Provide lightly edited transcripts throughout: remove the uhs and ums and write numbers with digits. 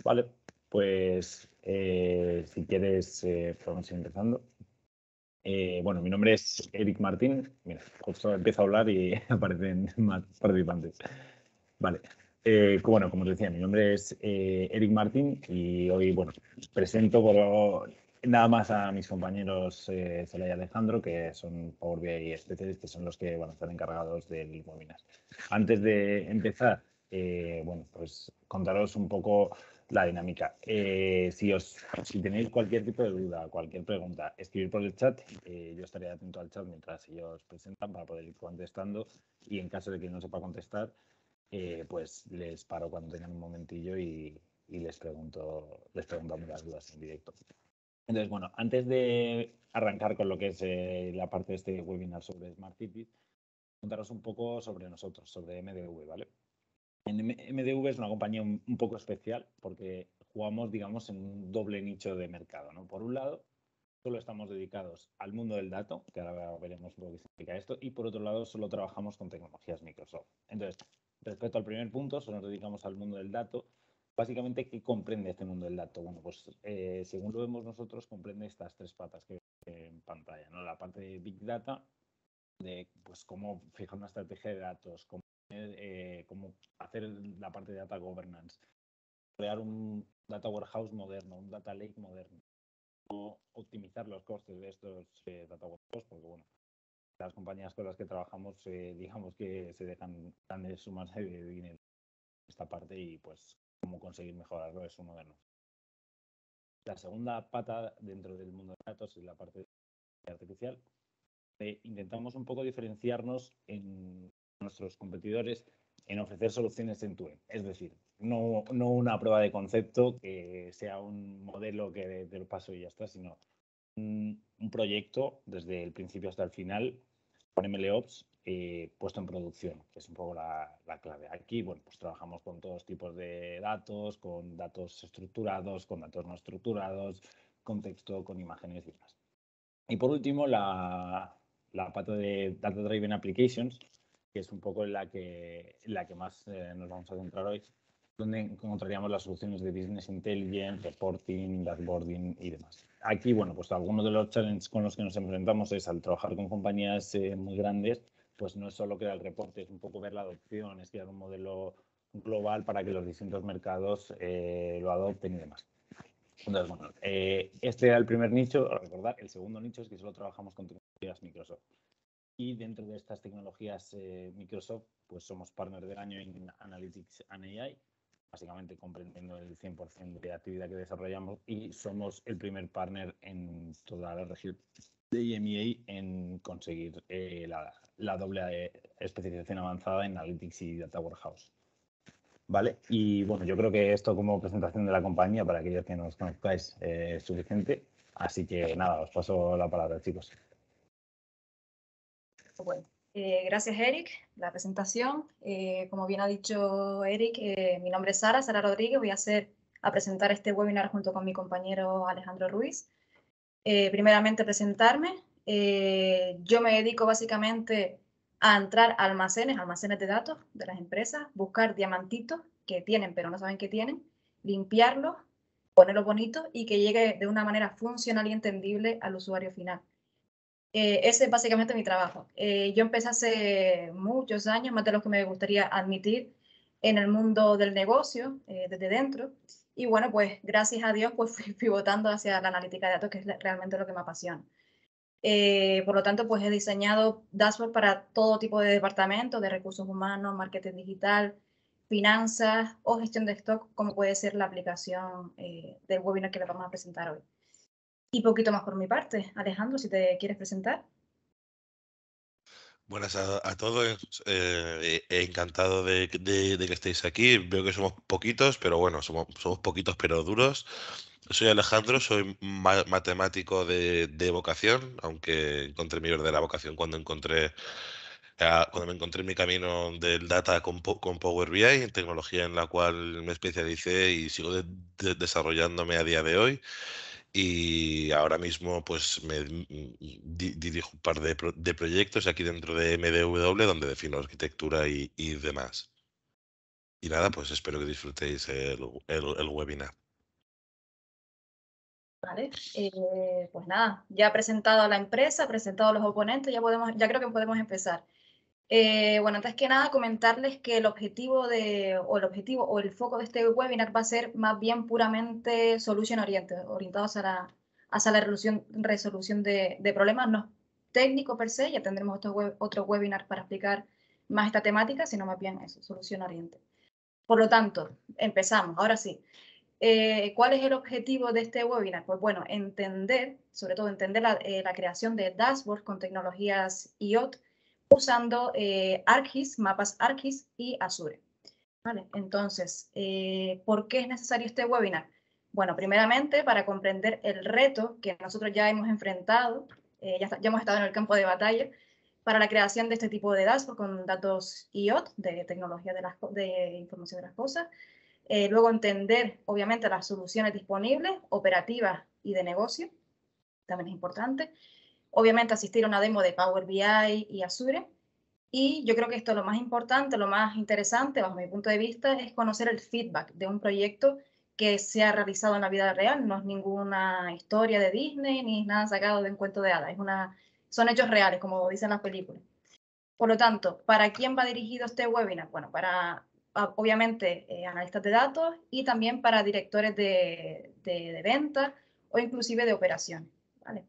Vale, pues si quieres, podemos ir empezando. Bueno, mi nombre es Eric Martín. Mira, justo empiezo a hablar y aparecen más participantes. Vale. Bueno, como os decía, mi nombre es Eric Martín y hoy, bueno, presento nada más a mis compañeros Celaya y Alejandro, que son Power BI especialistas, que son los que van a estar encargados del webinar. Antes de empezar, bueno, pues contaros un poco la dinámica. Si tenéis cualquier tipo de duda, cualquier pregunta, escribir por el chat. Yo estaré atento al chat mientras ellos presentan para poder ir contestando, y en caso de que no sepa contestar, pues les paro cuando tengan un momentillo y les pregunto las dudas en directo. Entonces, bueno, antes de arrancar con lo que es la parte de este webinar sobre Smart Cities, contaros un poco sobre nosotros, sobre MDV, ¿vale? MDV es una compañía un poco especial porque jugamos, digamos, en un doble nicho de mercado, ¿no? Por un lado, solo estamos dedicados al mundo del dato, que ahora veremos lo que significa esto, y por otro lado, solo trabajamos con tecnologías Microsoft. Entonces, respecto al primer punto, solo nos dedicamos al mundo del dato. Básicamente, ¿qué comprende este mundo del dato? Bueno, pues según lo vemos nosotros, comprende estas tres patas que en pantalla, ¿no? La parte de Big Data, de pues cómo fijar una estrategia de datos, cómo hacer la parte de data governance, crear un data warehouse moderno, un data lake moderno, optimizar los costes de estos data warehouse, porque bueno, las compañías con las que trabajamos, digamos que se dejan grandes sumas de dinero en esta parte, y pues cómo conseguir mejorarlo es uno de nosotros. La segunda pata dentro del mundo de datos es la parte de artificial. Intentamos un poco diferenciarnos en nuestros competidores en ofrecer soluciones end-to-end. Es decir, no una prueba de concepto que sea un modelo que te lo paso y ya está, sino un proyecto desde el principio hasta el final con MLOps puesto en producción, que es un poco la clave. Aquí, bueno, pues trabajamos con todos tipos de datos, con datos estructurados, con datos no estructurados, con texto, con imágenes y demás. Y por último, la pata de Data Driven Applications, que es un poco en la que más nos vamos a centrar hoy, donde encontraríamos las soluciones de Business Intelligence, Reporting, Dashboarding y demás. Aquí, bueno, pues algunos de los challenges con los que nos enfrentamos es, al trabajar con compañías muy grandes, pues no es solo crear el reporte, es un poco ver la adopción, es crear un modelo global para que los distintos mercados lo adopten y demás. Entonces, bueno, este era el primer nicho. Recordar, el segundo nicho es que solo trabajamos con tecnologías Microsoft. Y dentro de estas tecnologías Microsoft, pues somos partner del año en Analytics and AI, básicamente comprendiendo el 100% de actividad que desarrollamos, y somos el primer partner en toda la región de EMEA en conseguir la doble especialización avanzada en Analytics y Data Warehouse. ¿Vale? Y bueno, yo creo que esto como presentación de la compañía, para aquellos que nos conozcáis, es suficiente. Así que nada, os paso la palabra, chicos. Bueno, gracias Eric, la presentación. Como bien ha dicho Eric, mi nombre es Sara Rodríguez. Voy a presentar este webinar junto con mi compañero Alejandro Ruiz. Primeramente presentarme. Yo me dedico básicamente a entrar a almacenes de datos de las empresas, buscar diamantitos que tienen pero no saben que tienen, limpiarlos, ponerlos bonitos y que llegue de una manera funcional y entendible al usuario final. Ese es básicamente mi trabajo. Yo empecé hace muchos años, más de los que me gustaría admitir, en el mundo del negocio, desde dentro. Y bueno, pues gracias a Dios, pues fui pivotando hacia la analítica de datos, que es realmente lo que me apasiona. Por lo tanto, pues he diseñado dashboards para todo tipo de departamentos, de recursos humanos, marketing digital, finanzas o gestión de stock, como puede ser la aplicación del webinar que le vamos a presentar hoy. Y poquito más por mi parte. Alejandro, si te quieres presentar. Buenas a todos, encantado de que estéis aquí. Veo que somos poquitos, pero bueno, somos poquitos pero duros. Soy Alejandro, soy matemático de vocación, aunque encontré mi verdadera vocación cuando me encontré en mi camino del data con Power BI, en tecnología en la cual me especialicé y sigo desarrollándome a día de hoy. Y ahora mismo pues dirijo un par de proyectos aquí dentro de MDW, donde defino arquitectura y demás. Y nada, pues espero que disfrutéis el webinar. Vale, pues nada, ya he presentado a la empresa, he presentado a los oponentes, ya creo que podemos empezar. Bueno, antes que nada, comentarles que el objetivo o el foco de este webinar va a ser más bien puramente solution oriented, orientados hacia la resolución de problemas, no técnico per se, ya tendremos otro webinar para explicar más esta temática, sino más bien eso, solution oriented. Por lo tanto, empezamos, ahora sí. ¿Cuál es el objetivo de este webinar? Pues bueno, sobre todo entender la creación de dashboards con tecnologías IoT usando ArcGIS, mapas ArcGIS y Azure. ¿Vale? Entonces, ¿por qué es necesario este webinar? Bueno, primeramente para comprender el reto que nosotros ya hemos enfrentado, ya hemos estado en el campo de batalla, para la creación de este tipo de dashboard con datos IoT, de tecnología de información de las cosas. Luego entender, obviamente, las soluciones disponibles, operativas y de negocio, también es importante. Obviamente asistir a una demo de Power BI y Azure. Y yo creo que esto es lo más importante, lo más interesante, bajo mi punto de vista, es conocer el feedback de un proyecto que se ha realizado en la vida real. No es ninguna historia de Disney ni nada sacado de un cuento de hadas. Son hechos reales, como dicen las películas. Por lo tanto, ¿para quién va dirigido este webinar? Bueno, para obviamente analistas de datos y también para directores de venta o inclusive de operaciones. ¿Vale?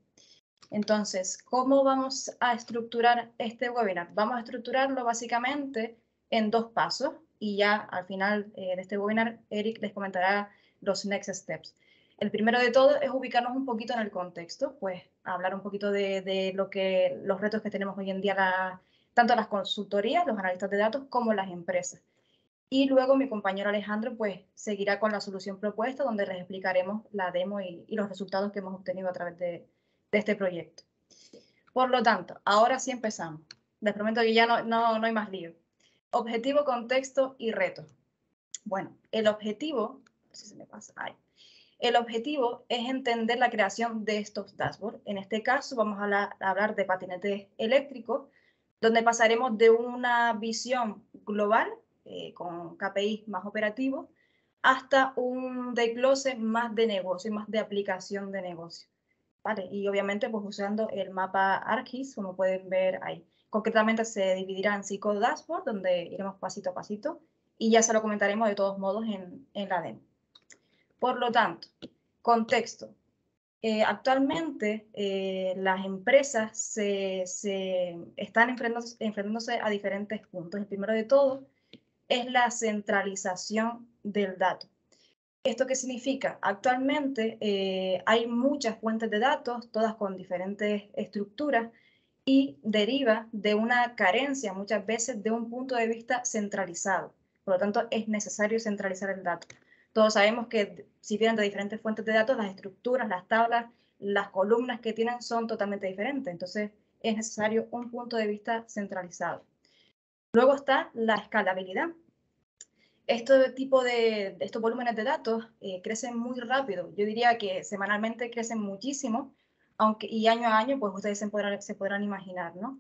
Entonces, ¿cómo vamos a estructurar este webinar? Vamos a estructurarlo básicamente en 2 pasos y ya al final de este webinar Eric les comentará los next steps. El primero de todo es ubicarnos un poquito en el contexto, pues hablar un poquito de los retos que tenemos hoy en día, tanto las consultorías, los analistas de datos, como las empresas. Y luego mi compañero Alejandro pues seguirá con la solución propuesta, donde les explicaremos la demo y los resultados que hemos obtenido a través de este proyecto. Por lo tanto, ahora sí empezamos. Les prometo que ya no hay más lío. Objetivo, contexto y reto. Bueno, el objetivo, no sé si me pasa, el objetivo es entender la creación de estos dashboards. En este caso vamos a hablar de patinetes eléctricos, donde pasaremos de una visión global con KPIs más operativos hasta un desglose más de negocio, más de aplicación de negocio. ¿Vale? Y obviamente pues usando el mapa ArcGIS, como pueden ver ahí. Concretamente se dividirá en 5 dashboards, donde iremos pasito a pasito, y ya se lo comentaremos de todos modos en la demo. Por lo tanto, contexto. Actualmente las empresas se están enfrentándose a diferentes puntos. El primero de todo es la centralización del dato. ¿Esto qué significa? Actualmente hay muchas fuentes de datos, todas con diferentes estructuras, y deriva de una carencia muchas veces de un punto de vista centralizado. Por lo tanto, es necesario centralizar el dato. Todos sabemos que si vienen de diferentes fuentes de datos, las estructuras, las tablas, las columnas que tienen son totalmente diferentes. Entonces, es necesario un punto de vista centralizado. Luego está la escalabilidad. Estos volúmenes de datos crecen muy rápido. Yo diría que semanalmente crecen muchísimo, y año a año, pues ustedes se podrán imaginar, ¿no?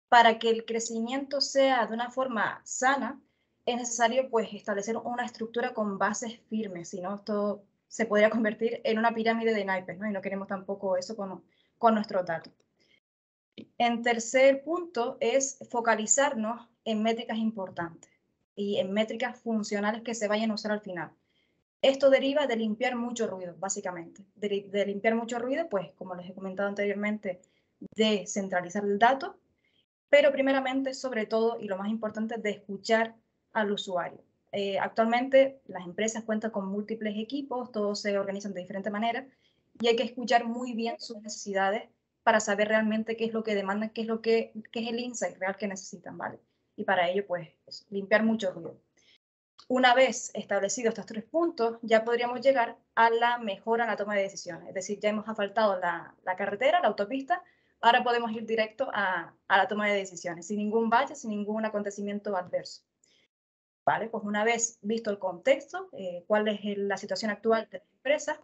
Para que el crecimiento sea de una forma sana, es necesario pues establecer una estructura con bases firmes, si no esto se podría convertir en una pirámide de naipes, ¿no? Y no queremos tampoco eso con nuestros datos. En tercer punto es focalizarnos en métricas importantes y en métricas funcionales que se vayan a usar al final. Esto deriva de limpiar mucho ruido, básicamente. De limpiar mucho ruido, pues, como les he comentado anteriormente, de centralizar el dato, pero primeramente, sobre todo, y lo más importante, de escuchar al usuario. Actualmente las empresas cuentan con múltiples equipos, todos se organizan de diferente manera, y hay que escuchar muy bien sus necesidades para saber realmente qué es lo que demandan, qué es el insight real que necesitan, ¿vale? Y para ello, pues, limpiar mucho ruido. Una vez establecidos estos 3 puntos, ya podríamos llegar a la mejora en la toma de decisiones. Es decir, ya hemos asfaltado la carretera, la autopista, ahora podemos ir directo a la toma de decisiones, sin ningún bache, sin ningún acontecimiento adverso. ¿Vale? Pues una vez visto el contexto, cuál es la situación actual de la empresa,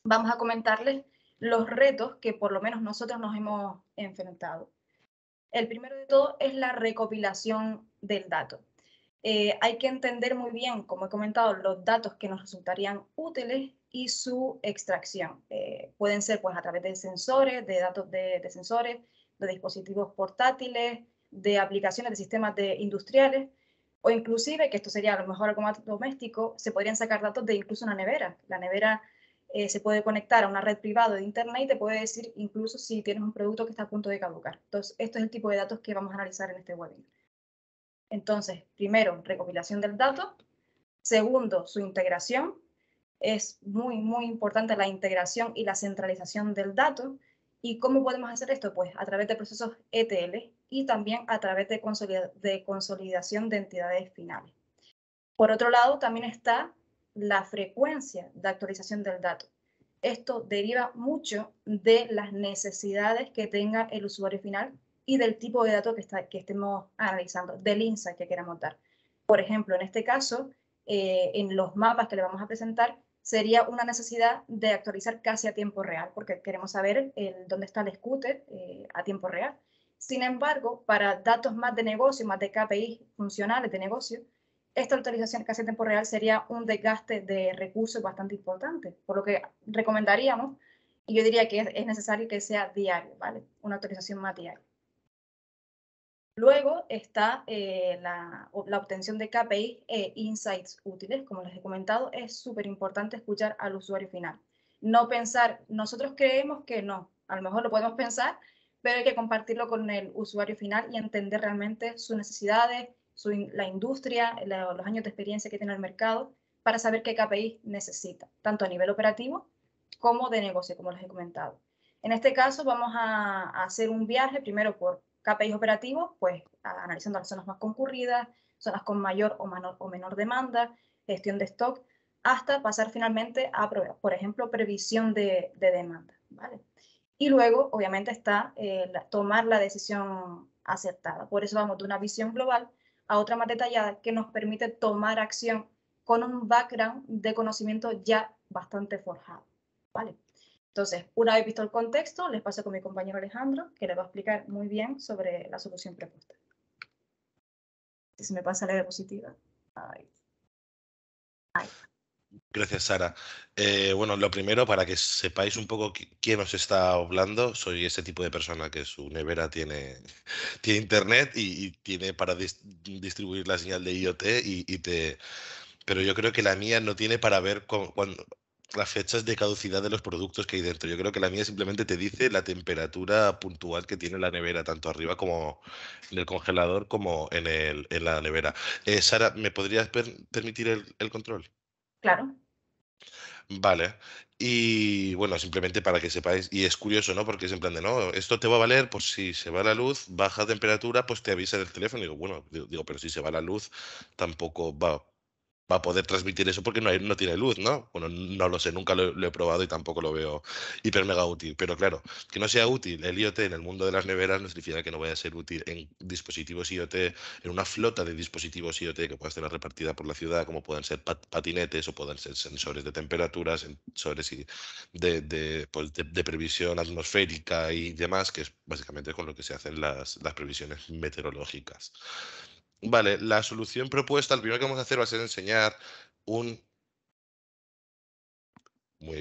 vamos a comentarles los retos que por lo menos nosotros nos hemos enfrentado. El primero de todo es la recopilación del dato. hay que entender muy bien, como he comentado, los datos que nos resultarían útiles y su extracción. Pueden ser pues, a través de sensores, de datos de sensores, de dispositivos portátiles, de aplicaciones de sistemas industriales, o inclusive, que esto sería a lo mejor algo más doméstico, se podrían sacar datos de incluso una nevera. La nevera se puede conectar a una red privada de internet y te puede decir incluso si tienes un producto que está a punto de caducar. Entonces, esto es el tipo de datos que vamos a analizar en este webinar. Entonces, primero, recopilación del dato. Segundo, su integración. Es muy, muy importante la integración y la centralización del dato. ¿Y cómo podemos hacer esto? Pues a través de procesos ETL y también a través de consolidación de entidades finales. Por otro lado, también está la frecuencia de actualización del dato. Esto deriva mucho de las necesidades que tenga el usuario final y del tipo de datos que estemos analizando, del insight que queramos dar. Por ejemplo, en este caso, en los mapas que le vamos a presentar, sería una necesidad de actualizar casi a tiempo real, porque queremos saber dónde está el scooter a tiempo real. Sin embargo, para datos más de negocio, más de KPIs funcionales de negocio, esta actualización casi a tiempo real sería un desgaste de recursos bastante importante, por lo que recomendaríamos, y yo diría que es necesario que sea diario, ¿vale? Una actualización más diaria. Luego está la obtención de KPI e insights útiles, como les he comentado, es súper importante escuchar al usuario final. No pensar, nosotros creemos que no, a lo mejor lo podemos pensar, pero hay que compartirlo con el usuario final y entender realmente sus necesidades, la industria, los años de experiencia que tiene el mercado, para saber qué KPI necesita, tanto a nivel operativo como de negocio, como les he comentado. En este caso vamos a hacer un viaje primero por KPIs operativos, pues analizando las zonas más concurridas, zonas con mayor o menor demanda, gestión de stock, hasta pasar finalmente a, por ejemplo, previsión de demanda, ¿vale? Y luego, obviamente, está tomar la decisión acertada. Por eso vamos de una visión global a otra más detallada que nos permite tomar acción con un background de conocimiento ya bastante forjado, ¿vale? Entonces, una vez visto el contexto, les paso con mi compañero Alejandro, que les va a explicar muy bien sobre la solución propuesta. Si se me pasa la diapositiva. Ahí. Gracias, Sara. Bueno, lo primero, para que sepáis un poco quién os está hablando, soy ese tipo de persona que su nevera tiene internet y tiene para distribuir la señal de IoT pero yo creo que la mía no tiene para ver las fechas de caducidad de los productos que hay dentro. Yo creo que la mía simplemente te dice la temperatura puntual que tiene la nevera, tanto arriba como en el congelador como en la nevera. Sara, ¿me podrías permitir el control? Claro. Vale. Y bueno, simplemente para que sepáis, y es curioso, ¿no? Porque es en plan de, no, esto te va a valer, pues si se va la luz, baja temperatura, pues te avisa del teléfono. Y digo, bueno, pero si se va la luz, tampoco va a poder transmitir eso porque no tiene luz, ¿no? Bueno, no lo sé, nunca lo he probado y tampoco lo veo hiper mega útil. Pero claro, que no sea útil el IoT en el mundo de las neveras no significa que no vaya a ser útil en dispositivos IoT, en una flota de dispositivos IoT que puedas tener repartida por la ciudad, como puedan ser patinetes o puedan ser sensores de temperatura, sensores de previsión atmosférica y demás, que es básicamente con lo que se hacen las previsiones meteorológicas. Vale, la solución propuesta, lo primero que vamos a hacer va a ser enseñar muy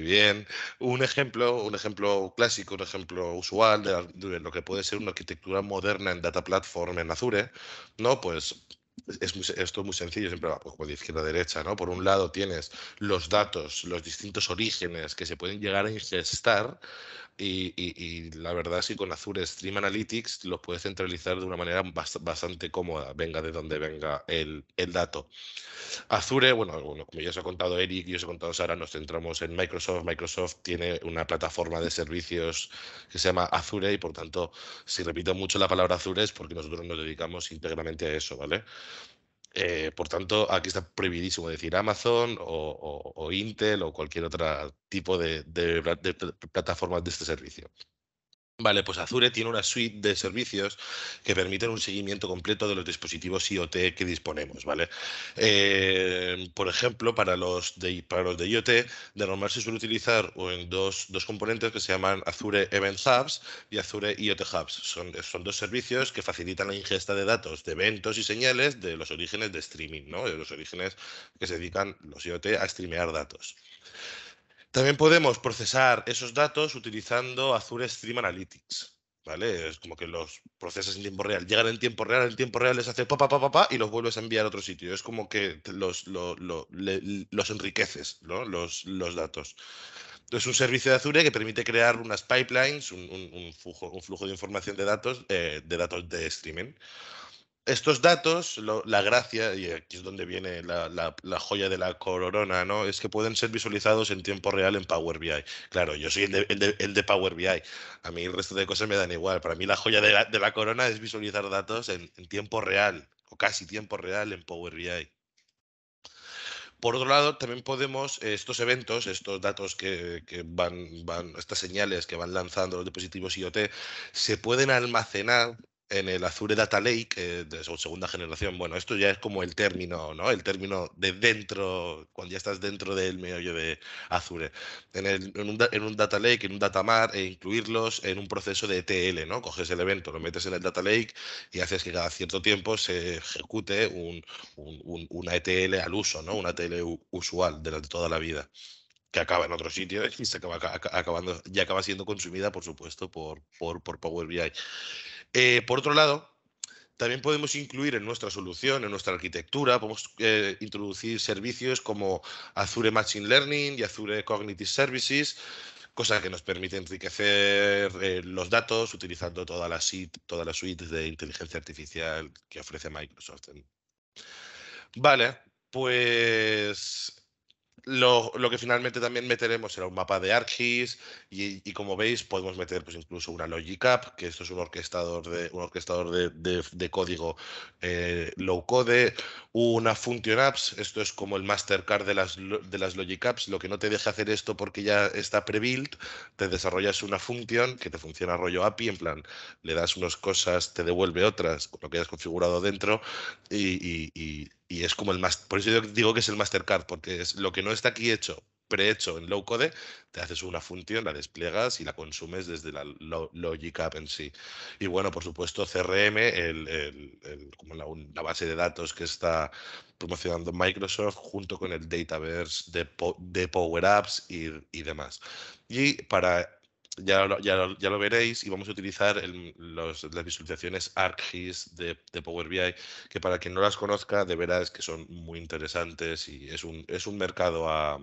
bien, un ejemplo clásico, un ejemplo usual de lo que puede ser una arquitectura moderna en Data Platform en Azure, ¿no? Pues esto es muy sencillo, siempre va pues, de izquierda a derecha, ¿no? Por un lado tienes los datos, los distintos orígenes que se pueden llegar a ingestar y la verdad es que con Azure Stream Analytics los puedes centralizar de una manera bastante cómoda, venga de donde venga el dato. Azure, bueno, como ya os ha contado Eric y os he contado Sara, nos centramos en Microsoft. Microsoft tiene una plataforma de servicios que se llama Azure y por tanto, si repito mucho la palabra Azure es porque nosotros nos dedicamos íntegramente a eso, ¿vale? Por tanto, aquí está prohibidísimo decir Amazon o Intel o cualquier otro tipo de plataformas de este servicio. Vale, pues Azure tiene una suite de servicios que permiten un seguimiento completo de los dispositivos IoT que disponemos, ¿vale? Por ejemplo, para los de IoT, de normal se suele utilizar en dos componentes que se llaman Azure Event Hubs y Azure IoT Hubs. Son dos servicios que facilitan la ingesta de datos de eventos y señales de los orígenes de streaming, ¿no? De los orígenes que se dedican los IoT a streamear datos. También podemos procesar esos datos utilizando Azure Stream Analytics, ¿vale? Es como que los procesas en tiempo real. Llegan en tiempo real les hace pa, y los vuelves a enviar a otro sitio. Es como que los enriqueces, ¿no? Los datos. Es un servicio de Azure que permite crear unas pipelines, un flujo de información de datos de streaming. Estos datos, la gracia, y aquí es donde viene la joya de la corona, ¿no? Es que pueden ser visualizados en tiempo real en Power BI. Claro, yo soy el de Power BI. A mí el resto de cosas me dan igual. Para mí la joya de la corona es visualizar datos en tiempo real, o casi tiempo real en Power BI. Por otro lado, también podemos, estos eventos, estos datos que estas señales que van lanzando los dispositivos IoT, se pueden almacenar en el Azure Data Lake de segunda generación. Bueno, esto ya es como el término, ¿no? El término de dentro, cuando ya estás dentro del meollo de Azure. En un Data Lake, en un Data Mart, e incluirlos en un proceso de ETL, ¿no? Coges el evento, lo metes en el Data Lake y haces que cada cierto tiempo se ejecute una ETL al uso, ¿no? Una ETL usual de toda la vida, que acaba en otro sitio y se acabando, y acaba siendo consumida, por supuesto, por Power BI. Por otro lado, también podemos incluir en nuestra solución, en nuestra arquitectura, podemos introducir servicios como Azure Machine Learning y Azure Cognitive Services, cosa que nos permite enriquecer los datos utilizando toda la suite de inteligencia artificial que ofrece Microsoft. Vale, pues lo que finalmente también meteremos será un mapa de ArcGIS y como veis podemos meter pues incluso una Logic App, que esto es un orquestador de código low code, una Function Apps, esto es como el Mastercard de las Logic Apps. Lo que no te deja hacer esto porque ya está pre-built, te desarrollas una función que te funciona rollo API, en plan, le das unas cosas, te devuelve otras, con lo que hayas configurado dentro y es como por eso yo digo que es el Mastercard, porque es lo que no está aquí prehecho en low code, te haces una función, la despliegas y la consumes desde la Logic App en sí. Y bueno, por supuesto, CRM, como la base de datos que está promocionando Microsoft junto con el Dataverse de Power Apps y demás. Y ya lo veréis y vamos a utilizar las visualizaciones ArcGIS de Power BI, que para quien no las conozca, de veras que son muy interesantes y es un mercado a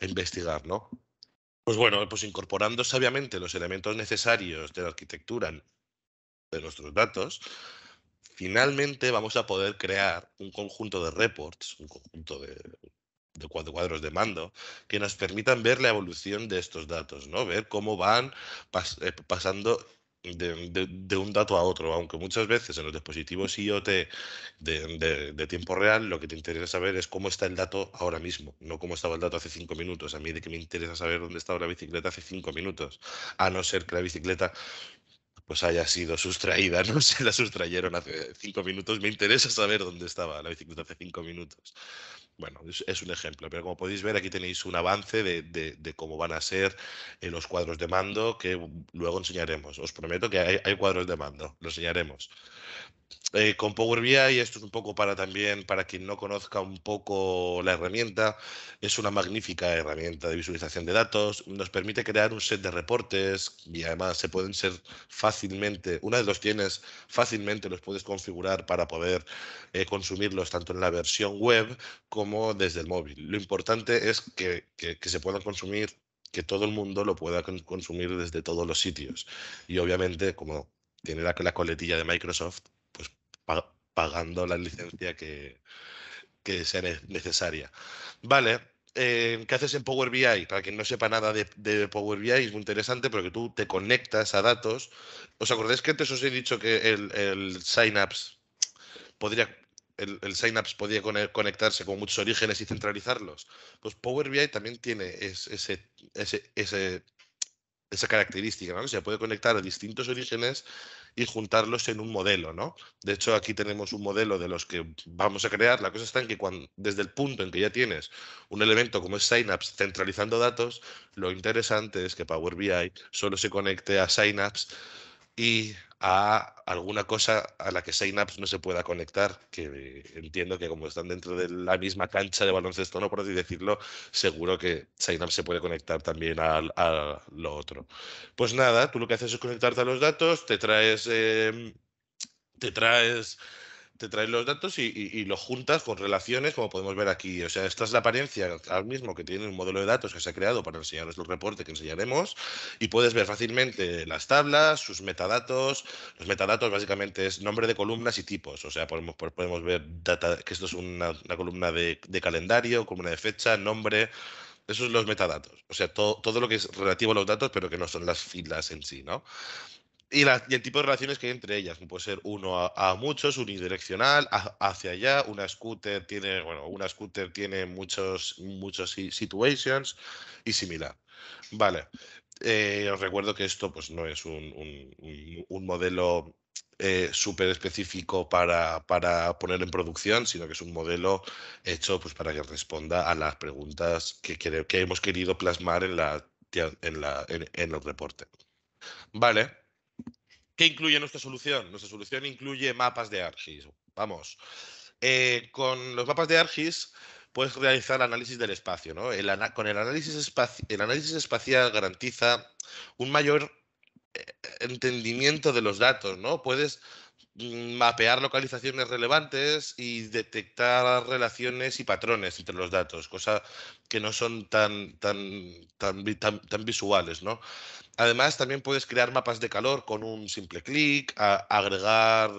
investigar, ¿no? Pues bueno, pues incorporando sabiamente los elementos necesarios de la arquitectura de nuestros datos, finalmente vamos a poder crear un conjunto de reports, un conjunto de cuadros de mando que nos permitan ver la evolución de estos datos, ¿no? Ver cómo van pasando de un dato a otro, aunque muchas veces en los dispositivos IoT de tiempo real lo que te interesa saber es cómo está el dato ahora mismo, no cómo estaba el dato hace 5 minutos. A mí de que me interesa saber dónde estaba la bicicleta hace 5 minutos, a no ser que la bicicleta pues haya sido sustraída, ¿no? Se la sustrayeron hace 5 minutos, me interesa saber dónde estaba la bicicleta hace 5 minutos. Bueno, es un ejemplo, pero como podéis ver aquí tenéis un avance de cómo van a ser los cuadros de mando que luego enseñaremos. Os prometo que hay cuadros de mando, lo enseñaremos. Con Power BI, esto es un poco para quien no conozca un poco la herramienta, es una magnífica herramienta de visualización de datos, nos permite crear un set de reportes y además se pueden ser fácilmente, una vez los tienes, fácilmente los puedes configurar para poder consumirlos tanto en la versión web como desde el móvil. Lo importante es que se puedan consumir, que todo el mundo lo pueda consumir desde todos los sitios y obviamente como tiene la coletilla de Microsoft, pues pagando la licencia que sea necesaria. Vale, ¿qué haces en Power BI? Para quien no sepa nada de Power BI, es muy interesante porque tú te conectas a datos. ¿Os acordáis que antes os he dicho que el Synapse podría... El Synapse podía conectarse con muchos orígenes y centralizarlos? Pues Power BI también tiene ese esa característica, ¿no? Se puede conectar a distintos orígenes y juntarlos en un modelo, ¿no? De hecho, aquí tenemos un modelo de los que vamos a crear. La cosa está en que desde el punto en que ya tienes un elemento como es Synapse centralizando datos, lo interesante es que Power BI solo se conecte a Synapse y a alguna cosa a la que Synapse no se pueda conectar, que entiendo que como están dentro de la misma cancha de baloncesto, no por así decirlo, seguro que Synapse se puede conectar también a lo otro. Pues nada, tú lo que haces es conectarte a los datos, te traes te traes los datos y los juntas con relaciones, como podemos ver aquí. O sea, esta es la apariencia ahora mismo que tiene un modelo de datos que se ha creado para enseñaros el reporte que enseñaremos, y puedes ver fácilmente las tablas, sus metadatos. Los metadatos básicamente es nombre de columnas y tipos. O sea, podemos ver que esto es una columna de calendario, columna de fecha, nombre. Esos son los metadatos. O sea, todo lo que es relativo a los datos, pero que no son las filas en sí, ¿no? Y el tipo de relaciones que hay entre ellas, puede ser uno a muchos, unidireccional, hacia allá. Una scooter tiene muchos situations y similar. Vale. Os recuerdo que esto pues no es un modelo súper específico para poner en producción, sino que es un modelo hecho pues para que responda a las preguntas que hemos querido plasmar en el reporte. Vale. ¿Qué incluye nuestra solución? Nuestra solución incluye mapas de ArcGIS. Vamos, con los mapas de ArcGIS puedes realizar análisis del espacio, ¿no? Con el análisis espacial garantiza un mayor entendimiento de los datos, ¿no? Puedes mapear localizaciones relevantes y detectar relaciones y patrones entre los datos, cosa que no son tan visuales, ¿no? Además, también puedes crear mapas de calor con un simple clic, agregar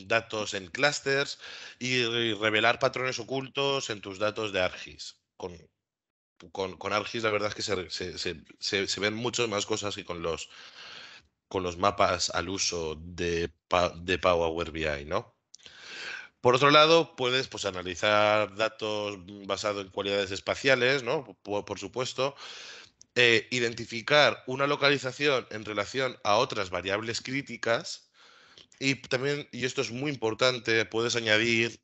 datos en clusters y revelar patrones ocultos en tus datos de ArcGIS. Con ArcGIS la verdad es que se ven muchas más cosas que con los mapas al uso de Power BI, ¿no? Por otro lado, puedes pues, analizar datos basados en cualidades espaciales, ¿no? Por supuesto, identificar una localización en relación a otras variables críticas, y también, y esto es muy importante, puedes añadir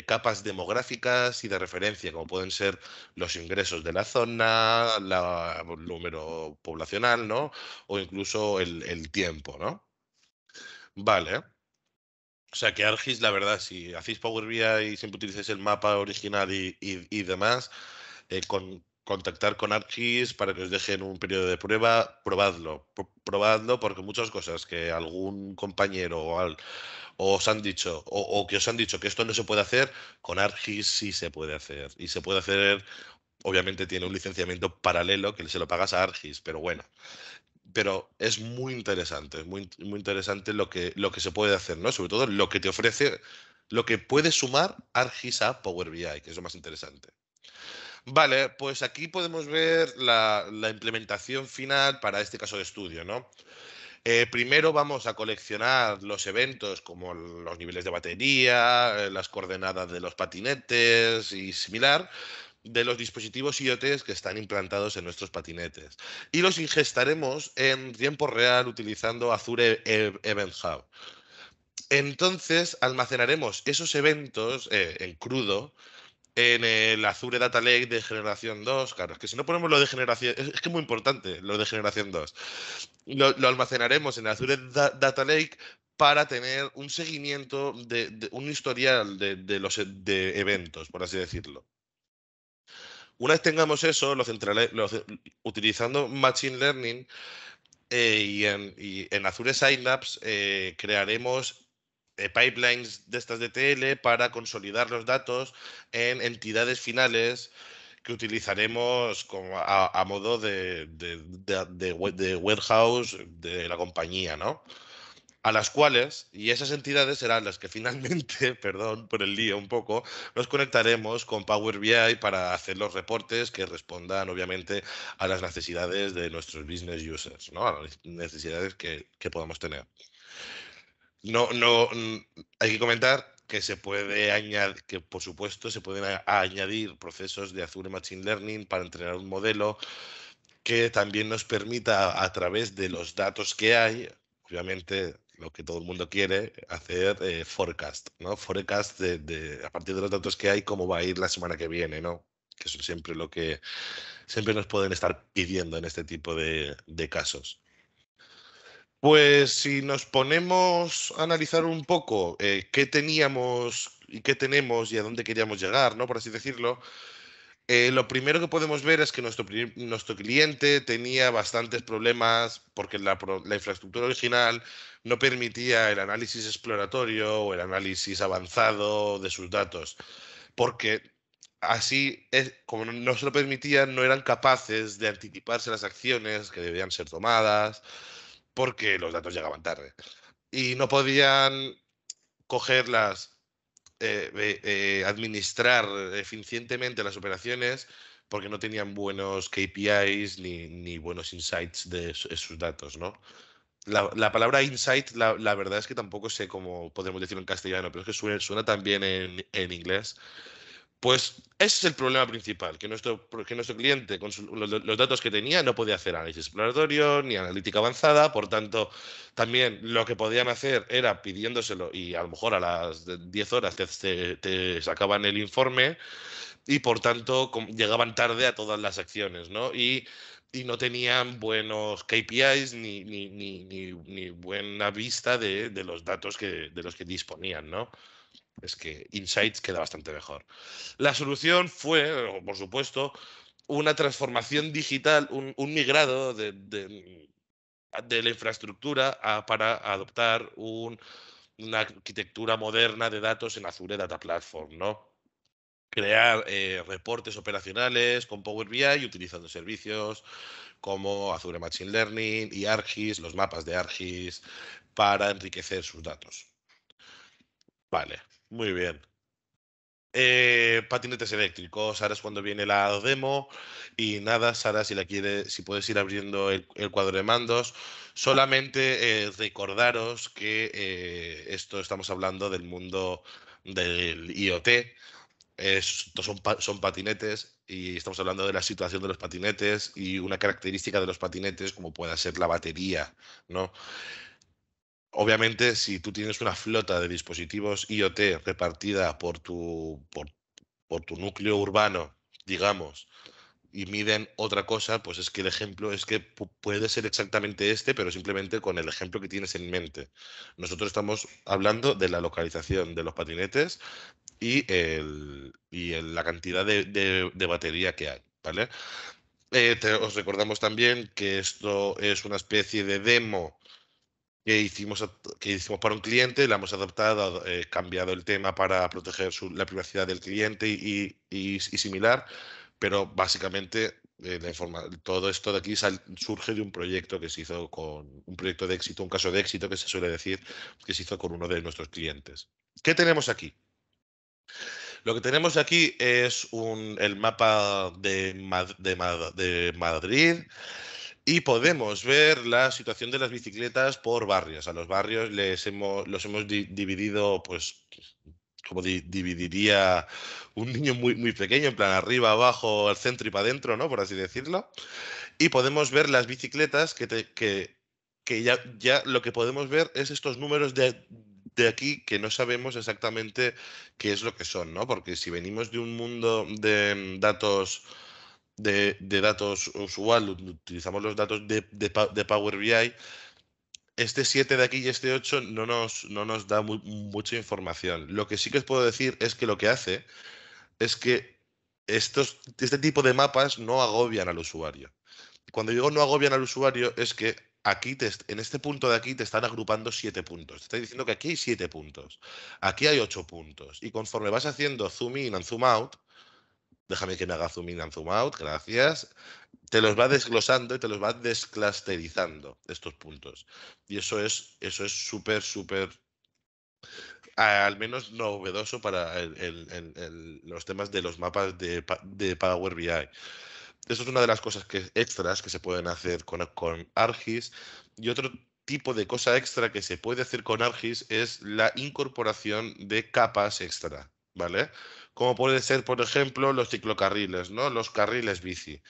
capas demográficas y de referencia, como pueden ser los ingresos de la zona, el número poblacional, ¿no? O incluso el tiempo, ¿no? Vale. O sea que ArcGIS, la verdad, si hacéis Power BI y siempre utilizáis el mapa original y demás, contactar con ArcGIS para que os dejen un periodo de prueba, probadlo, porque muchas cosas que algún compañero os han dicho, o que os han dicho que esto no se puede hacer, con ArcGIS sí se puede hacer. Y se puede hacer, obviamente tiene un licenciamiento paralelo que se lo pagas a ArcGIS, pero bueno. Pero es muy interesante, muy interesante lo que se puede hacer, ¿no? Sobre todo lo que te ofrece, lo que puede sumar ArcGIS a Power BI, que es lo más interesante. Vale, pues aquí podemos ver la implementación final para este caso de estudio, ¿no? Primero vamos a coleccionar los eventos como los niveles de batería, las coordenadas de los patinetes y similar, de los dispositivos IoT que están implantados en nuestros patinetes. Y los ingestaremos en tiempo real utilizando Azure Event Hub. Entonces almacenaremos esos eventos en crudo en el Azure Data Lake de generación 2. Claro, es que si no ponemos lo de generación, es que es muy importante lo de generación 2. Lo almacenaremos en el Azure Data Lake para tener un seguimiento, un historial de eventos, por así decirlo. Una vez tengamos eso, utilizando Machine Learning y en Azure Synapse, crearemos pipelines de estas de TL para consolidar los datos en entidades finales que utilizaremos como a modo de warehouse de la compañía, ¿no? A las cuales, y esas entidades serán las que finalmente, perdón por el lío un poco, nos conectaremos con Power BI para hacer los reportes que respondan obviamente a las necesidades de nuestros business users, ¿no? A las necesidades que podamos tener. Hay que comentar que se puede añadir, que por supuesto se pueden añadir procesos de Azure Machine Learning para entrenar un modelo que también nos permita, a través de los datos que hay, obviamente lo que todo el mundo quiere, hacer forecast, ¿no? Forecast a partir de los datos que hay, cómo va a ir la semana que viene, ¿no? Que eso es siempre lo que siempre nos pueden estar pidiendo en este tipo de casos. Pues si nos ponemos a analizar un poco qué teníamos y qué tenemos y a dónde queríamos llegar, ¿no? Por así decirlo, lo primero que podemos ver es que nuestro cliente tenía bastantes problemas porque la infraestructura original no permitía el análisis exploratorio o el análisis avanzado de sus datos, porque así, como no se lo permitían, no eran capaces de anticiparse las acciones que debían ser tomadas porque los datos llegaban tarde y no podían cogerlas, administrar eficientemente las operaciones porque no tenían buenos KPIs ni buenos insights de sus datos, ¿no? La palabra insight, la verdad es que tampoco sé cómo podemos decirlo en castellano, pero es que suena también en inglés. Pues ese es el problema principal, que nuestro cliente con los datos que tenía no podía hacer análisis exploratorio ni analítica avanzada, por tanto, también lo que podían hacer era pidiéndoselo y a lo mejor a las 10 horas te sacaban el informe y por tanto llegaban tarde a todas las acciones, ¿no? Y no tenían buenos KPIs ni buena vista de los datos de los que disponían, ¿no? Es que Insights queda bastante mejor. La solución fue, por supuesto, una transformación digital, un migrado de la infraestructura para adoptar una arquitectura moderna de datos en Azure Data Platform, ¿no? Crear reportes operacionales con Power BI utilizando servicios como Azure Machine Learning y ArcGIS, los mapas de ArcGIS, para enriquecer sus datos. Vale, muy bien. Patinetes eléctricos, ahora es cuando viene la demo y nada, Sara, si puedes ir abriendo el cuadro de mandos, solamente recordaros que esto estamos hablando del mundo del IoT. Estos son patinetes y estamos hablando de la situación de los patinetes y una característica de los patinetes como pueda ser la batería, ¿no? Obviamente, si tú tienes una flota de dispositivos IoT repartida por tu núcleo urbano, digamos, y miden otra cosa, pues es que el ejemplo es que puede ser exactamente este, pero simplemente con el ejemplo que tienes en mente. Nosotros estamos hablando de la localización de los patinetes y la cantidad de batería que hay, ¿vale? Os recordamos también que esto es una especie de demo que hicimos para un cliente, la hemos adaptado, cambiado el tema para proteger la privacidad del cliente y similar, pero básicamente todo esto de aquí surge de un proyecto que se hizo con un proyecto de éxito, un caso de éxito que se suele decir, que se hizo con uno de nuestros clientes. ¿Qué tenemos aquí? Lo que tenemos aquí es el mapa de Madrid. Y podemos ver la situación de las bicicletas por barrios. A los barrios los hemos dividido, pues, como dividiría un niño muy, muy pequeño, en plan arriba, abajo, al centro y para adentro, ¿no? Por así decirlo. Y podemos ver las bicicletas que ya lo que podemos ver es estos números de aquí que no sabemos exactamente qué es lo que son, ¿no? Porque si venimos de un mundo de datos usual, utilizamos los datos de Power BI, este 7 de aquí y este 8 no nos da mucha información. Lo que sí que os puedo decir es que lo que hace es que este tipo de mapas no agobian al usuario. Cuando digo no agobian al usuario es que aquí en este punto de aquí te están agrupando 7 puntos. Te estoy diciendo que aquí hay 7 puntos. Aquí hay 8 puntos. Y conforme vas haciendo zoom in and zoom out, déjame que me haga zoom in and zoom out, gracias, te los va desglosando y te los va desclusterizando estos puntos. Y eso es súper, súper, al menos novedoso para los temas de los mapas de Power BI. Eso es una de las cosas extras que se pueden hacer con ArcGIS. Y otro tipo de cosa extra que se puede hacer con ArcGIS es la incorporación de capas extra, ¿vale? Como puede ser, por ejemplo, los ciclocarriles, ¿no? Los carriles bici.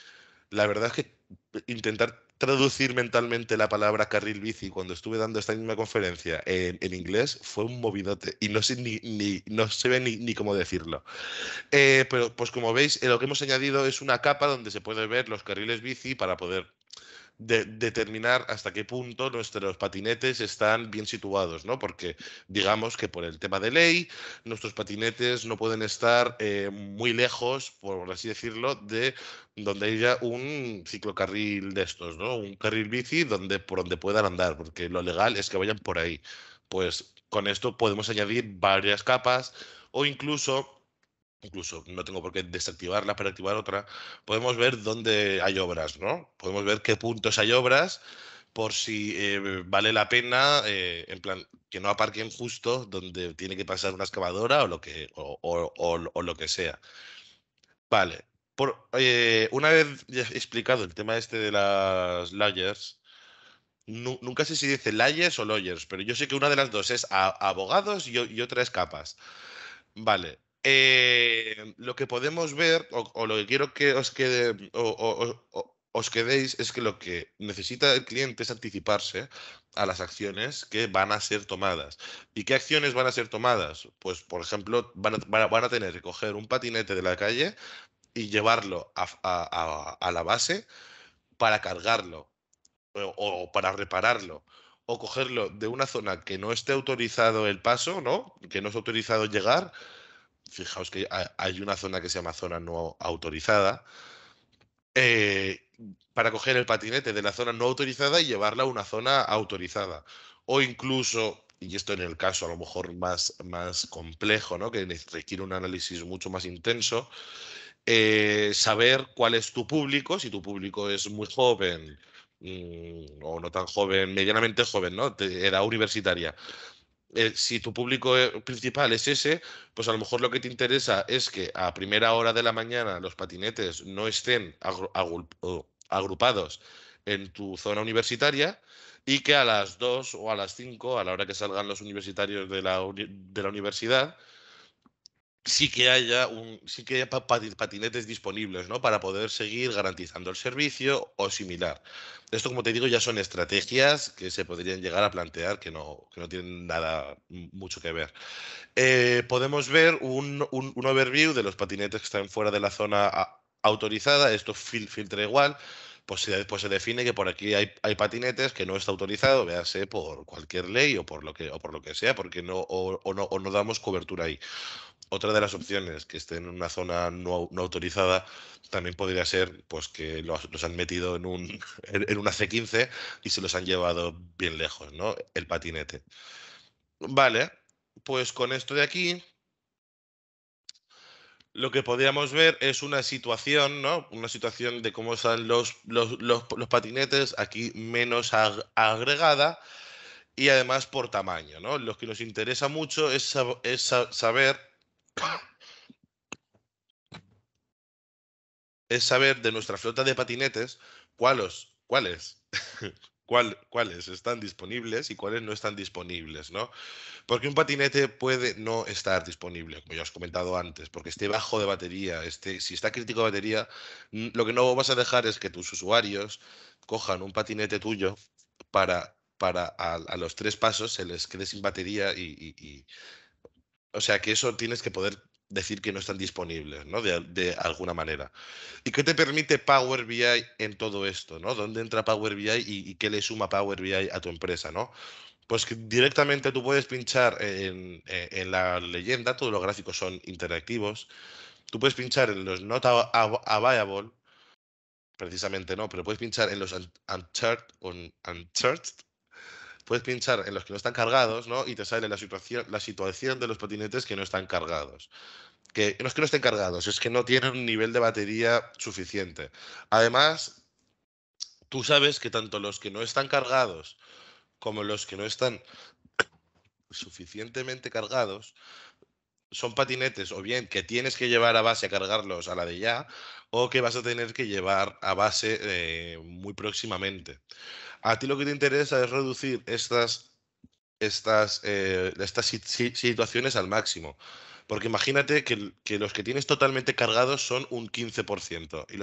La verdad es que intentar traducir mentalmente la palabra carril bici cuando estuve dando esta misma conferencia en inglés fue un movidote y no sé no sé ni cómo decirlo. Pero pues como veis, lo que hemos añadido es una capa donde se puede ver los carriles bici para poder determinar hasta qué punto nuestros patinetes están bien situados, ¿no? Porque digamos que por el tema de ley, nuestros patinetes no pueden estar muy lejos, por así decirlo, de donde haya un ciclocarril de estos, ¿no? Un carril bici por donde puedan andar, porque lo legal es que vayan por ahí. Pues con esto podemos añadir varias capas o incluso no tengo por qué desactivarla para activar otra, podemos ver dónde hay obras, ¿no? Podemos ver qué puntos hay obras por si vale la pena, en plan, que no aparquen justo donde tiene que pasar una excavadora o lo o lo que sea. Vale. Una vez ya he explicado el tema este de las layers, nunca sé si dice layers o lawyers, pero yo sé que una de las dos es abogados y otra es capas. Vale. Lo que podemos ver, o lo que quiero que os quede, os quedéis, es que lo que necesita el cliente es anticiparse a las acciones que van a ser tomadas. ¿Y qué acciones van a ser tomadas? Pues, por ejemplo, van a tener que coger un patinete de la calle y llevarlo a la base para cargarlo o para repararlo. O cogerlo de una zona que no esté autorizado el paso, ¿no? Que no es autorizado llegar. Fijaos que hay una zona que se llama zona no autorizada, eh, para coger el patinete de la zona no autorizada y llevarla a una zona autorizada. O incluso, y esto en el caso a lo mejor más complejo, ¿no? Que requiere un análisis mucho más intenso, saber cuál es tu público, si tu público es muy joven, o no tan joven, medianamente joven, ¿no? Edad universitaria. Si tu público principal es ese, pues a lo mejor lo que te interesa es que a primera hora de la mañana los patinetes no estén agrupados en tu zona universitaria y que a las 2 o a las 5, a la hora que salgan los universitarios de de la universidad, sí que haya patinetes disponibles, ¿no? Para poder seguir garantizando el servicio o similar. Esto, como te digo, ya son estrategias que se podrían llegar a plantear que no tienen nada mucho que ver. Podemos ver un overview de los patinetes que están fuera de la zona autorizada. Esto filtra igual. Pues se define que por aquí hay patinetes que no está autorizado, véase por cualquier ley o por lo que sea, porque no damos cobertura ahí. Otra de las opciones que estén en una zona no autorizada también podría ser pues que los han metido en una C15 y se los han llevado bien lejos, ¿no? El patinete. Vale, pues con esto de aquí, lo que podríamos ver es una situación, ¿no? Una situación de cómo están los patinetes, aquí menos agregada y además por tamaño, ¿no? Lo que nos interesa mucho es saber de nuestra flota de patinetes cuáles, cuáles están disponibles y cuáles no están disponibles, ¿no? Porque un patinete puede no estar disponible, como ya os he comentado antes, porque esté bajo de batería, si está crítico de batería, lo que no vas a dejar es que tus usuarios cojan un patinete tuyo para a los 3 pasos se les quede sin batería o sea que eso tienes que poder decir que no están disponibles, ¿no? De alguna manera. ¿Y qué te permite Power BI en todo esto, ¿no? ¿Dónde entra Power BI y qué le suma Power BI a tu empresa, ¿no? Pues que directamente tú puedes pinchar en la leyenda, todos los gráficos son interactivos. Tú puedes pinchar en los not available, precisamente no, pero puedes pinchar en los uncharted, puedes pinchar en los que no están cargados, ¿no? Y te sale la situación de los patinetes que no están cargados. Que no es que no estén cargados, es que no tienen un nivel de batería suficiente. Además, tú sabes que tanto los que no están cargados como los que no están suficientemente cargados son patinetes o bien que tienes que llevar a base a cargarlos a la de ya o que vas a tener que llevar a base muy próximamente. A ti lo que te interesa es reducir estas situaciones al máximo. Porque imagínate que los que tienes totalmente cargados son un 15% y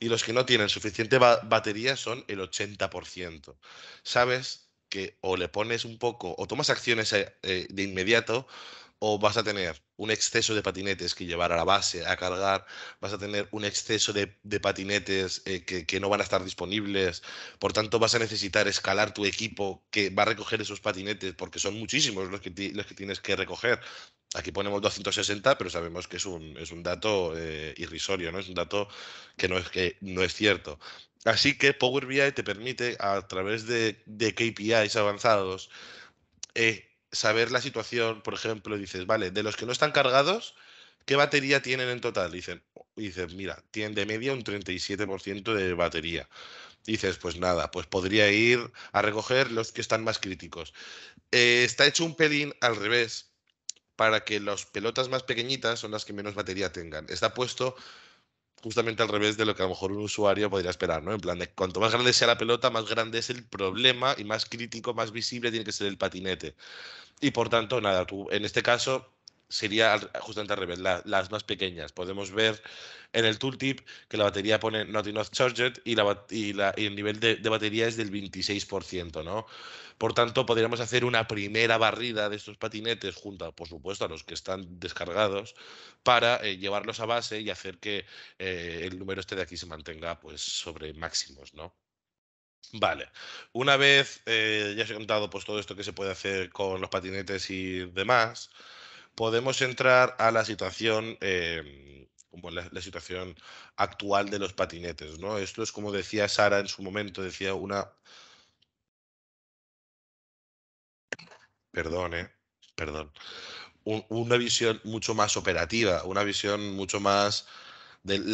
los que no tienen suficiente batería son el 80%. Sabes que o le pones un poco o tomas acciones de inmediato o vas a tener un exceso de patinetes que llevar a la base a cargar, vas a tener un exceso de patinetes que no van a estar disponibles, por tanto vas a necesitar escalar tu equipo que va a recoger esos patinetes porque son muchísimos los que tienes que recoger. Aquí ponemos 260, pero sabemos que es un dato irrisorio, ¿no? Es un dato que no es cierto. Así que Power BI te permite, a través de KPIs avanzados, saber la situación. Por ejemplo, dices, vale, de los que no están cargados, ¿qué batería tienen en total? Dices, mira, tienen de media un 37% de batería. Dices, pues nada, pues podría ir a recoger los que están más críticos. Está hecho un pelín al revés, para que las pelotas más pequeñitas son las que menos batería tengan. Está puesto justamente al revés de lo que a lo mejor un usuario podría esperar, ¿no? En plan, de cuanto más grande sea la pelota, más grande es el problema y más crítico, más visible tiene que ser el patinete. Y por tanto, nada, tú en este caso sería justamente al revés, las más pequeñas. Podemos ver en el tooltip que la batería pone not enough charged y el nivel de batería es del 26%, ¿no? Por tanto, podríamos hacer una primera barrida de estos patinetes junto, por supuesto, a los que están descargados para llevarlos a base y hacer que el número este de aquí se mantenga pues sobre máximos, ¿no? Vale, una vez ya os he contado pues todo esto que se puede hacer con los patinetes y demás, podemos entrar a la situación, como la situación actual de los patinetes, ¿no? Esto es como decía Sara en su momento, decía perdón, perdón, una visión mucho más operativa, una visión mucho más del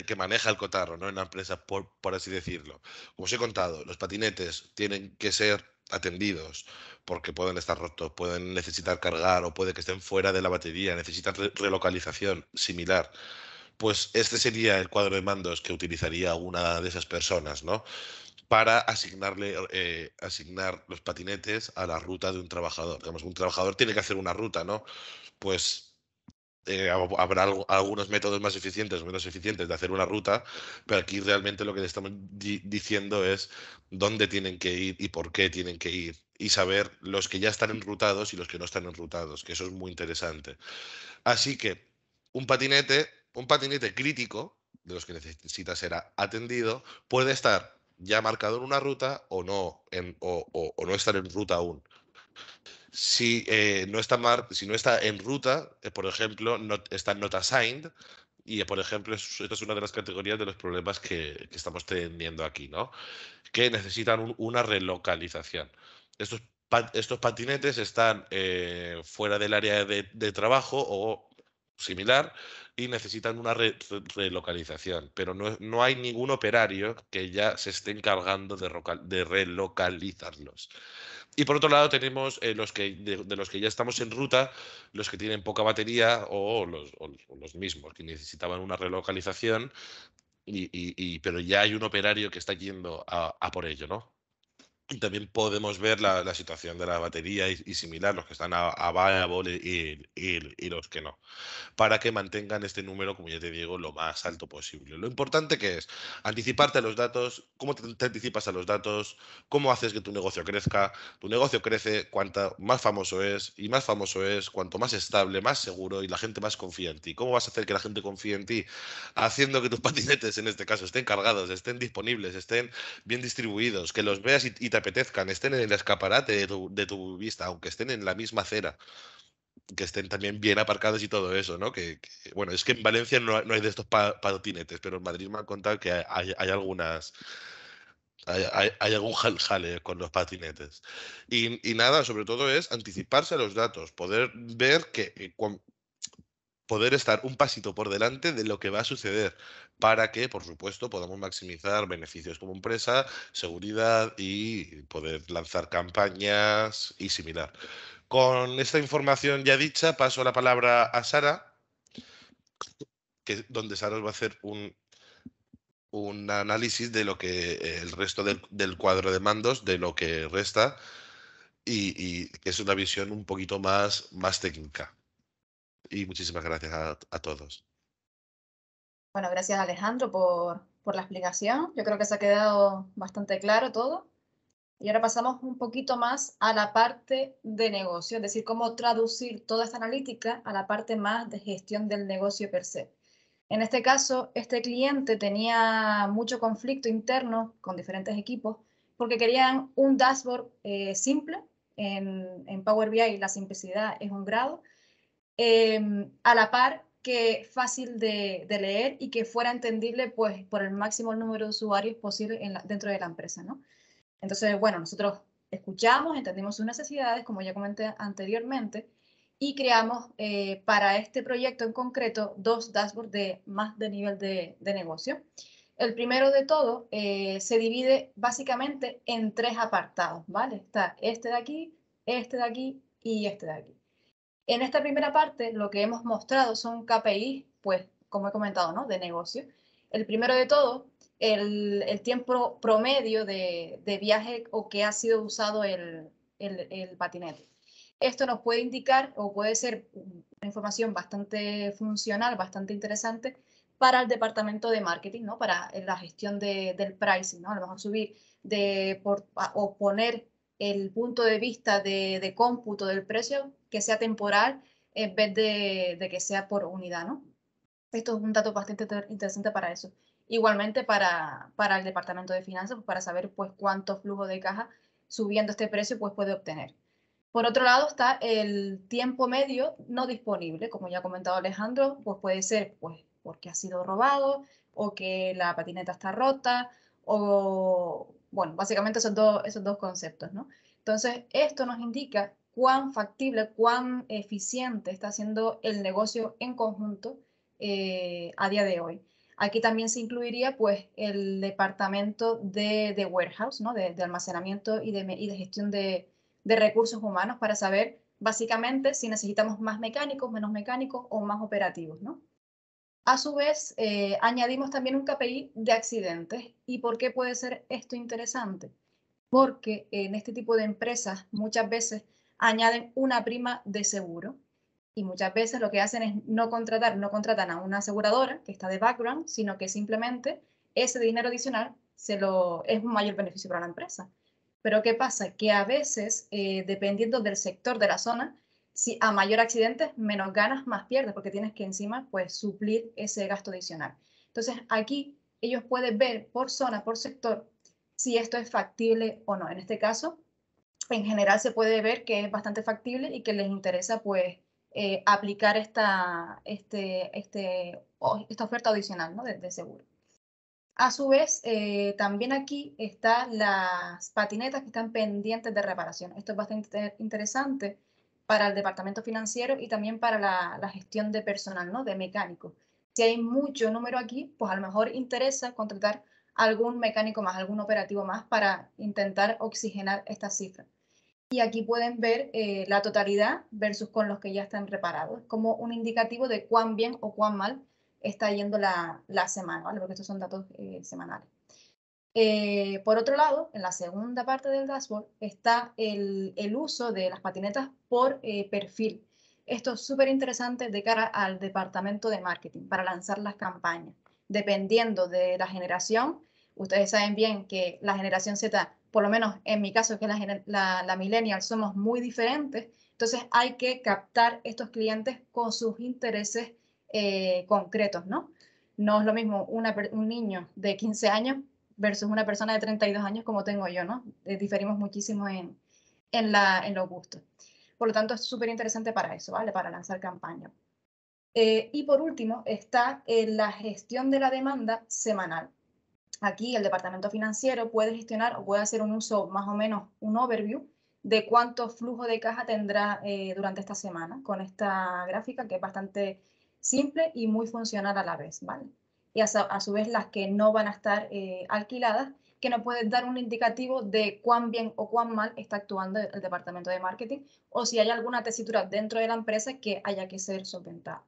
que maneja el cotarro, ¿no? En la empresa, por así decirlo. Como os he contado, los patinetes tienen que ser atendidos porque pueden estar rotos, pueden necesitar cargar o puede que estén fuera de la batería, necesitan relocalización similar. Pues este sería el cuadro de mandos que utilizaría una de esas personas, ¿no? Para asignar los patinetes a la ruta de un trabajador. Digamos, un trabajador tiene que hacer una ruta, ¿no? Pues habrá algunos métodos más eficientes o menos eficientes de hacer una ruta, pero aquí realmente lo que le estamos diciendo es dónde tienen que ir y por qué tienen que ir. Y saber los que ya están enrutados y los que no están enrutados, que eso es muy interesante. Así que un patinete crítico, de los que necesita ser atendido, puede estar ya marcado en una ruta o no, o no estar en ruta aún. Si, si no está en ruta, por ejemplo, está not assigned, y por ejemplo, esta es una de las categorías de los problemas que estamos teniendo aquí, ¿no? Que necesitan una relocalización. Estos patinetes están fuera del área de trabajo o similar y necesitan una relocalización, pero no hay ningún operario que ya se esté encargando de relocalizarlos. Y por otro lado tenemos de los que ya estamos en ruta, los que tienen poca batería o los mismos que necesitaban una relocalización, pero ya hay un operario que está yendo a por ello, ¿no? Y también podemos ver la situación de la batería y similar, los que están a viable y los que no, para que mantengan este número, como ya te digo, lo más alto posible. Lo importante que es anticiparte a los datos, cómo te anticipas a los datos, cómo haces que tu negocio crezca. Tu negocio crece cuanto más famoso es, y más famoso es cuanto más estable, más seguro y la gente más confía en ti. ¿Cómo vas a hacer que la gente confíe en ti? Haciendo que tus patinetes, en este caso, estén cargados, estén disponibles, estén bien distribuidos, que los veas y te apetezcan, estén en el escaparate de tu vista, aunque estén en la misma acera, que estén también bien aparcados y todo eso, ¿no? Bueno, es que en Valencia no hay de estos patinetes, pero en Madrid me han contado que hay algunas, hay algún jale con los patinetes. Y nada, sobre todo es anticiparse a los datos, poder ver poder estar un pasito por delante de lo que va a suceder para que, por supuesto, podamos maximizar beneficios como empresa, seguridad y poder lanzar campañas y similar. Con esta información ya dicha, paso la palabra a Sara, donde Sara os va a hacer un análisis de lo que el resto del cuadro de mandos, de lo que resta y que es una visión un poquito más técnica. Y muchísimas gracias a todos. Bueno, gracias Alejandro por la explicación. Yo creo que se ha quedado bastante claro todo. Y ahora pasamos un poquito más a la parte de negocio, es decir, cómo traducir toda esta analítica a la parte más de gestión del negocio per se. En este caso, este cliente tenía mucho conflicto interno con diferentes equipos porque querían un dashboard simple. En Power BI la simplicidad es un grado. A la par que fácil de leer y que fuera entendible pues, por el máximo número de usuarios posible dentro de la empresa, ¿no? Entonces, bueno, nosotros escuchamos, entendimos sus necesidades, como ya comenté anteriormente, y creamos para este proyecto en concreto 2 dashboards más de nivel de negocio. El primero de todo se divide básicamente en 3 apartados, ¿vale? Está este de aquí y este de aquí. En esta primera parte, lo que hemos mostrado son KPIs, pues, como he comentado, ¿no? De negocio. El primero de todo, el tiempo promedio de viaje o que ha sido usado el patinete. Esto nos puede indicar o puede ser una información bastante funcional, bastante interesante para el departamento de marketing, ¿no? Para la gestión del pricing, ¿no? A lo mejor subir o poner el punto de vista de cómputo del precio que sea temporal en vez de que sea por unidad, ¿no? Esto es un dato bastante interesante para eso. Igualmente para el departamento de finanzas, pues para saber pues cuánto flujo de caja subiendo este precio pues puede obtener. Por otro lado está el tiempo medio no disponible, como ya ha comentado Alejandro, pues puede ser pues porque ha sido robado o que la patineta está rota o, bueno, básicamente esos dos conceptos, ¿no? Entonces, esto nos indica cuán factible, cuán eficiente está siendo el negocio en conjunto a día de hoy. Aquí también se incluiría pues el departamento de warehouse, ¿no? De almacenamiento y de gestión de recursos humanos para saber básicamente si necesitamos más mecánicos, menos mecánicos o más operativos, ¿no? A su vez, añadimos también un KPI de accidentes. ¿Y por qué puede ser esto interesante? Porque en este tipo de empresas muchas veces añaden una prima de seguro y muchas veces lo que hacen es no contratan a una aseguradora que está de background, sino que simplemente ese dinero adicional es un mayor beneficio para la empresa. Pero ¿qué pasa? Que a veces, dependiendo del sector de la zona, si a mayor accidente, menos ganas, más pierdes, porque tienes que encima pues, suplir ese gasto adicional. Entonces, aquí ellos pueden ver por zona, por sector, si esto es factible o no. En este caso, en general se puede ver que es bastante factible y que les interesa pues, aplicar esta oferta adicional, ¿no? de seguro. A su vez, también aquí están las patinetas que están pendientes de reparación. Esto es bastante interesante para el departamento financiero y también para la gestión de personal, ¿no? De mecánicos. Si hay mucho número aquí, pues a lo mejor interesa contratar algún mecánico más, algún operativo más para intentar oxigenar estas cifras. Y aquí pueden ver la totalidad versus con los que ya están reparados, como un indicativo de cuán bien o cuán mal está yendo la semana, ¿vale? Porque estos son datos semanales. Por otro lado, en la segunda parte del dashboard está el uso de las patinetas por perfil. Esto es súper interesante de cara al departamento de marketing para lanzar las campañas. Dependiendo de la generación, ustedes saben bien que la generación Z, por lo menos en mi caso, que es la millennial, somos muy diferentes. Entonces hay que captar estos clientes con sus intereses concretos, ¿no? No es lo mismo un niño de 15 años versus una persona de 32 años como tengo yo, ¿no? Diferimos muchísimo en los gustos. Por lo tanto, es súper interesante para eso, ¿vale? Para lanzar campaña. Y por último, está la gestión de la demanda semanal. Aquí el departamento financiero puede gestionar o puede hacer un uso más o menos, un overview de cuánto flujo de caja tendrá durante esta semana con esta gráfica que es bastante simple y muy funcional a la vez, ¿vale? Y a su vez las que no van a estar alquiladas, que nos pueden dar un indicativo de cuán bien o cuán mal está actuando el departamento de marketing o si hay alguna tesitura dentro de la empresa que haya que ser solventada.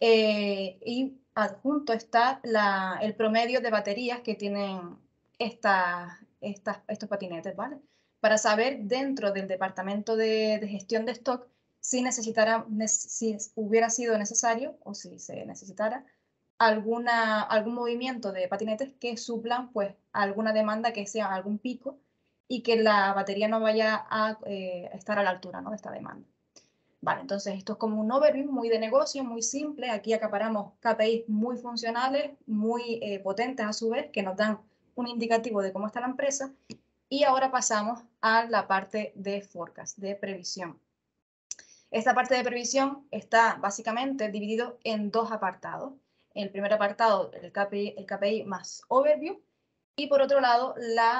Y adjunto está el promedio de baterías que tienen estos patinetes, ¿vale? para saber dentro del departamento de gestión de stock si hubiera sido necesario o si se necesitara algún movimiento de patinetes que suplan pues alguna demanda que sea algún pico y que la batería no vaya a estar a la altura, ¿no?, de esta demanda. Vale, entonces esto es como un overview muy de negocio, muy simple. Aquí acaparamos KPIs muy funcionales, muy potentes a su vez, que nos dan un indicativo de cómo está la empresa. Y ahora pasamos a la parte de forecast, de previsión. Esta parte de previsión está básicamente dividido en dos apartados. En el primer apartado, el KPI más overview, y por otro lado,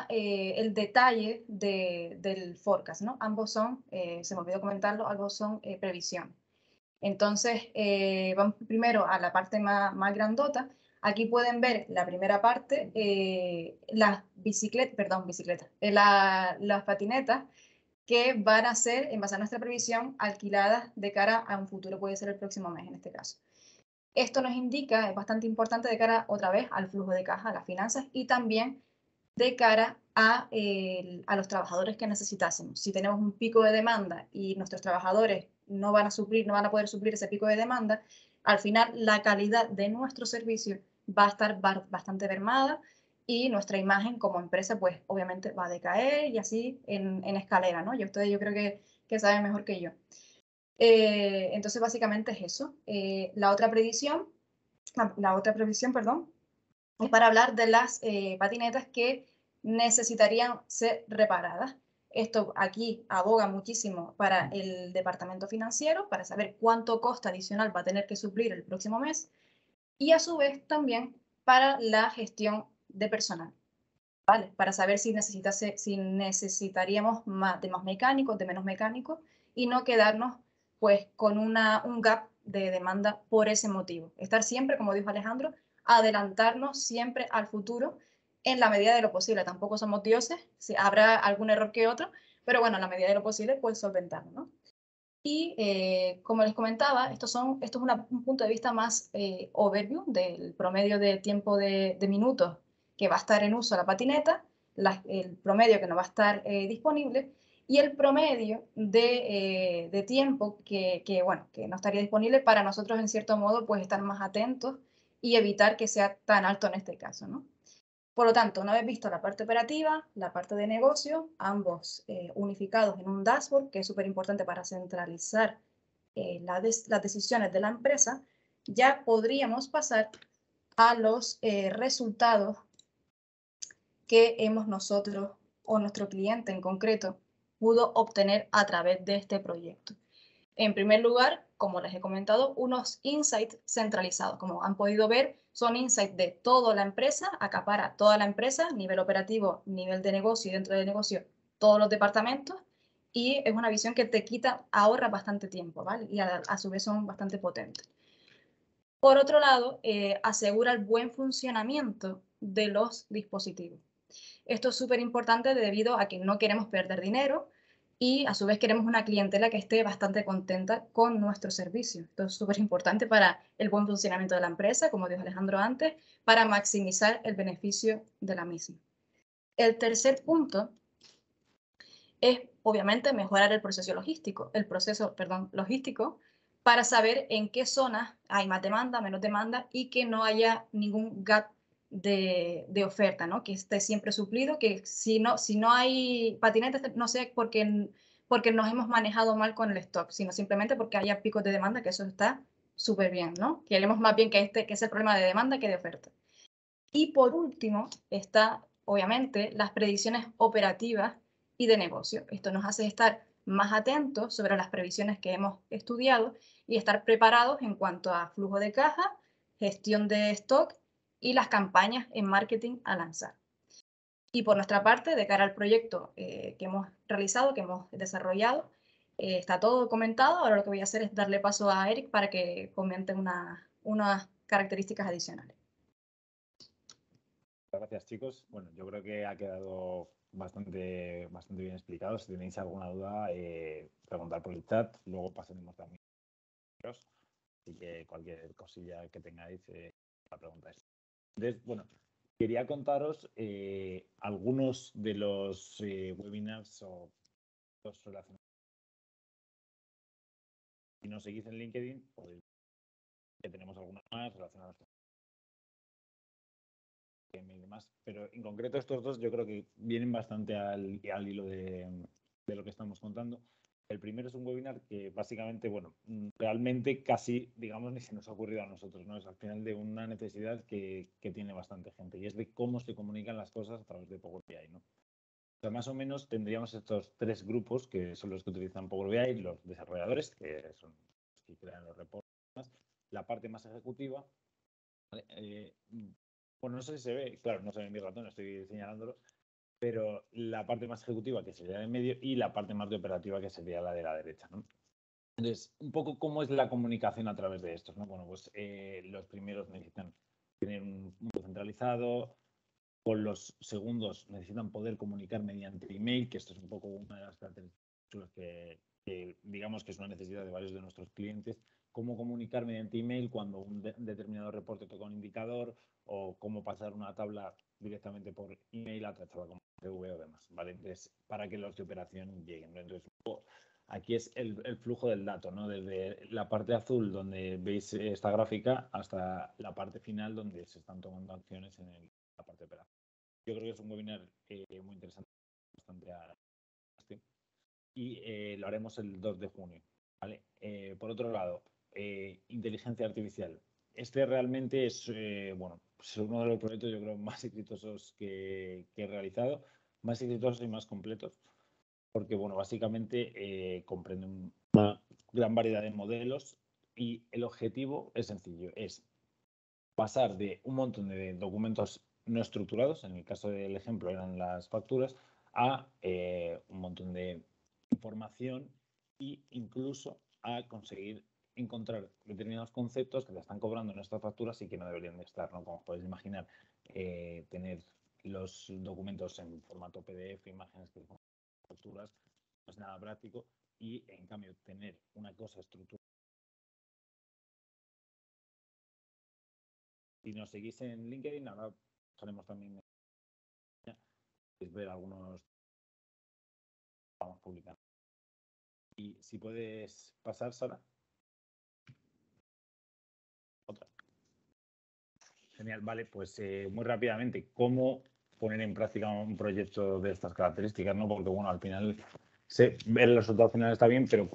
el detalle del forecast, ¿no? Ambos son, se me olvidó comentarlo, ambos son previsión. Entonces, vamos primero a la parte más grandota. Aquí pueden ver la primera parte, las patinetas que van a ser, en base a nuestra previsión, alquiladas de cara a un futuro, puede ser el próximo mes en este caso. Esto nos indica, es bastante importante de cara otra vez al flujo de caja, a las finanzas y también de cara a los trabajadores que necesitásemos. Si tenemos un pico de demanda y nuestros trabajadores no van a poder suplir ese pico de demanda, al final la calidad de nuestro servicio va a estar bastante mermada y nuestra imagen como empresa pues obviamente va a decaer y así en escalera, ¿no? Y ustedes yo creo que saben mejor que yo. Entonces básicamente es eso. La otra previsión, perdón, es para hablar de las patinetas que necesitarían ser reparadas. Esto aquí aboga muchísimo para el departamento financiero, para saber cuánto costo adicional va a tener que suplir el próximo mes, y a su vez también para la gestión de personal, ¿vale? Para saber si necesitaríamos de más mecánicos, de menos mecánicos, y no quedarnos pues con un gap de demanda por ese motivo. Estar siempre, como dijo Alejandro, adelantarnos siempre al futuro en la medida de lo posible. Tampoco somos dioses, habrá algún error que otro, pero bueno, en la medida de lo posible, pues solventarlo, ¿no? Y como les comentaba, esto es un punto de vista más overview del promedio de tiempo de minutos que va a estar en uso la patineta, el promedio que no va a estar disponible y el promedio de tiempo que no estaría disponible para nosotros, en cierto modo, pues estar más atentos y evitar que sea tan alto en este caso, ¿no? Por lo tanto, una vez visto la parte operativa, la parte de negocio, ambos unificados en un dashboard, que es súper importante para centralizar las decisiones de la empresa, ya podríamos pasar a los resultados que hemos nosotros o nuestro cliente en concreto pudo obtener a través de este proyecto. En primer lugar, como les he comentado, unos insights centralizados. Como han podido ver, son insights de toda la empresa, acapara toda la empresa, nivel operativo, nivel de negocio y dentro del negocio todos los departamentos, y es una visión que te ahorra bastante tiempo, ¿vale? Y a su vez son bastante potentes. Por otro lado, asegura el buen funcionamiento de los dispositivos. Esto es súper importante debido a que no queremos perder dinero y a su vez queremos una clientela que esté bastante contenta con nuestro servicio. Esto es súper importante para el buen funcionamiento de la empresa, como dijo Alejandro antes, para maximizar el beneficio de la misma. El tercer punto es, obviamente, mejorar el proceso logístico, para saber en qué zonas hay más demanda, menos demanda y que no haya ningún gap de oferta, ¿no? Que esté siempre suplido, que si no hay patinetes, no sé porque nos hemos manejado mal con el stock, sino simplemente porque haya picos de demanda, que eso está súper bien, ¿no? Queremos más bien que es el problema de demanda que de oferta. Y por último está, obviamente, las predicciones operativas y de negocio. Esto nos hace estar más atentos sobre las previsiones que hemos estudiado y estar preparados en cuanto a flujo de caja, gestión de stock y las campañas en marketing a lanzar. Y por nuestra parte, de cara al proyecto que hemos realizado, que hemos desarrollado, está todo comentado. Ahora lo que voy a hacer es darle paso a Eric para que comente unas características adicionales. Gracias, chicos. Bueno, yo creo que ha quedado bastante bien explicado. Si tenéis alguna duda, preguntar por el chat. Luego pasaremos también. Así que cualquier cosilla que tengáis, la preguntáis. Entonces, bueno, quería contaros algunos de los webinars o los relacionados. Si nos seguís en LinkedIn, podéis que tenemos algunos más relacionados con y demás, pero en concreto estos dos yo creo que vienen bastante al hilo de lo que estamos contando. El primero es un webinar que básicamente, bueno, realmente casi, digamos, ni se nos ha ocurrido a nosotros, ¿no? Es al final de una necesidad que tiene bastante gente y es de cómo se comunican las cosas a través de Power BI, ¿no? O sea, más o menos tendríamos estos tres grupos que son los que utilizan Power BI, los desarrolladores, que son los que crean los reportes, la parte más ejecutiva, ¿vale? Bueno, no sé si se ve, claro, no se ve en mi ratón, estoy señalándolo, pero la parte más ejecutiva que sería de medio y la parte más de operativa que sería la de la derecha, ¿no? Entonces, un poco cómo es la comunicación a través de estos, ¿no? Bueno, pues los primeros necesitan tener un punto centralizado, con los segundos necesitan poder comunicar mediante email, que esto es un poco una de las características que digamos que es una necesidad de varios de nuestros clientes, cómo comunicar mediante email cuando un determinado reporte toca un indicador o cómo pasar una tabla directamente por email a otra tabla como CV o demás, ¿vale? Entonces, para que los de operación lleguen, ¿no? Entonces, aquí es el flujo del dato, ¿no? Desde la parte azul donde veis esta gráfica hasta la parte final donde se están tomando acciones en la parte de operación. Yo creo que es un webinar muy interesante, bastante y lo haremos el 2 de junio. ¿Vale? Por otro lado, inteligencia artificial. Este realmente es, bueno, es uno de los proyectos, yo creo, más exitosos que he realizado, más exitosos y más completos, porque, bueno, básicamente comprende una gran variedad de modelos y el objetivo es sencillo, es pasar de un montón de documentos no estructurados, en el caso del ejemplo eran las facturas, a un montón de información e incluso a conseguir encontrar determinados conceptos que te están cobrando en estas facturas y que no deberían de estar, ¿no? Como os podéis imaginar, tener los documentos en formato PDF, imágenes que son facturas, no es nada práctico y en cambio tener una cosa estructurada. Si nos seguís en LinkedIn, ahora haremos también ver algunos vamos publicando. Y si puedes pasar, Sara. Otra. Genial, vale, pues muy rápidamente, ¿cómo poner en práctica un proyecto de estas características? ¿No? Porque, bueno, al final, ver el resultado final está bien, pero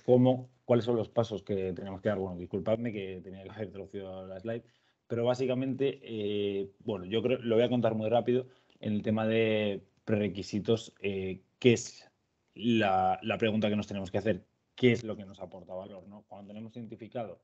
¿cuáles son los pasos que tenemos que dar? Bueno, disculpadme que tenía que haber traducido la slide, pero básicamente, bueno, yo creo, lo voy a contar muy rápido en el tema de prerequisitos, ¿qué es la pregunta que nos tenemos que hacer? ¿Qué es lo que nos aporta valor? ¿No? Cuando tenemos identificado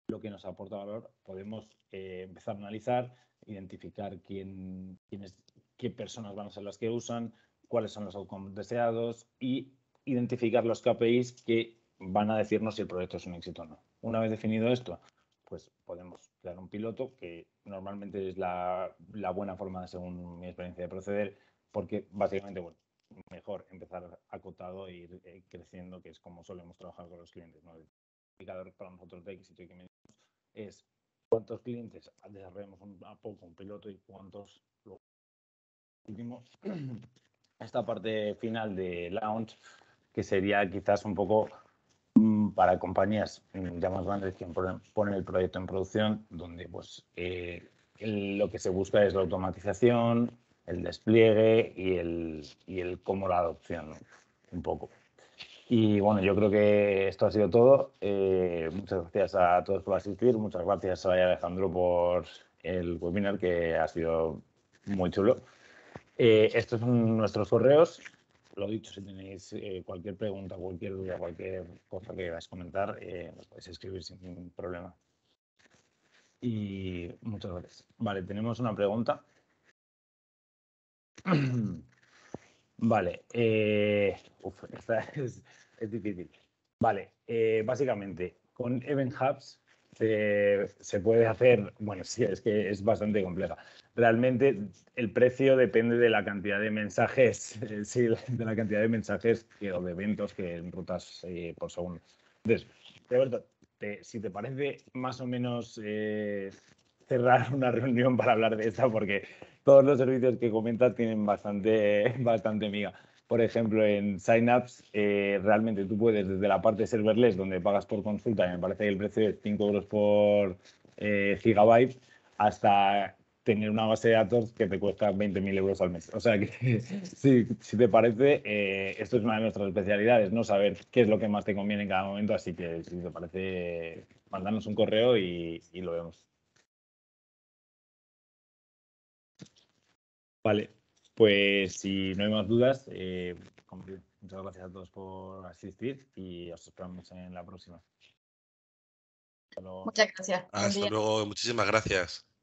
lo que nos aporta valor, podemos empezar a analizar, identificar qué personas van a ser las que usan, cuáles son los outcomes deseados y identificar los KPIs que van a decirnos si el proyecto es un éxito o no. Una vez definido esto, pues podemos crear un piloto, que normalmente es la buena forma, según mi experiencia, de proceder, porque básicamente, bueno, mejor empezar acotado e ir creciendo, que es como solemos trabajar con los clientes, ¿no? El indicador para nosotros de éxito y que medimos es cuántos clientes desarrollamos a poco un piloto y cuántos luego. Último, esta parte final de launch, que sería quizás un poco para compañías ya más grandes que ponen el proyecto en producción, donde pues lo que se busca es la automatización, el despliegue y el cómo la adopción, ¿no? Un poco. Y bueno, yo creo que esto ha sido todo. Muchas gracias a todos por asistir. Muchas gracias a Alejandro por el webinar, que ha sido muy chulo. Estos son nuestros correos. Lo dicho, si tenéis cualquier pregunta, cualquier duda, cualquier cosa que queráis comentar, nos podéis escribir sin ningún problema. Y muchas gracias. Vale, tenemos una pregunta. Vale. Esta es difícil. Vale, básicamente con Event Hubs se puede hacer, bueno, sí, es que es bastante compleja. Realmente el precio depende de la cantidad de mensajes, sí, de la cantidad de mensajes o de eventos que rutas por segundo. Entonces, Roberto, si te parece más o menos cerrar una reunión para hablar de esta porque todos los servicios que comentas tienen bastante miga. Por ejemplo, en Signups realmente tú puedes desde la parte serverless donde pagas por consulta, y me parece que el precio es 5 euros por gigabyte, hasta tener una base de datos que te cuesta 20.000 euros al mes. O sea que si te parece, esto es una de nuestras especialidades, ¿no? Saber qué es lo que más te conviene en cada momento, así que si te parece, mándanos un correo y lo vemos. Vale, pues si no hay más dudas, muchas gracias a todos por asistir y os esperamos en la próxima. Muchas gracias. Buen Hasta día. luego, muchísimas gracias.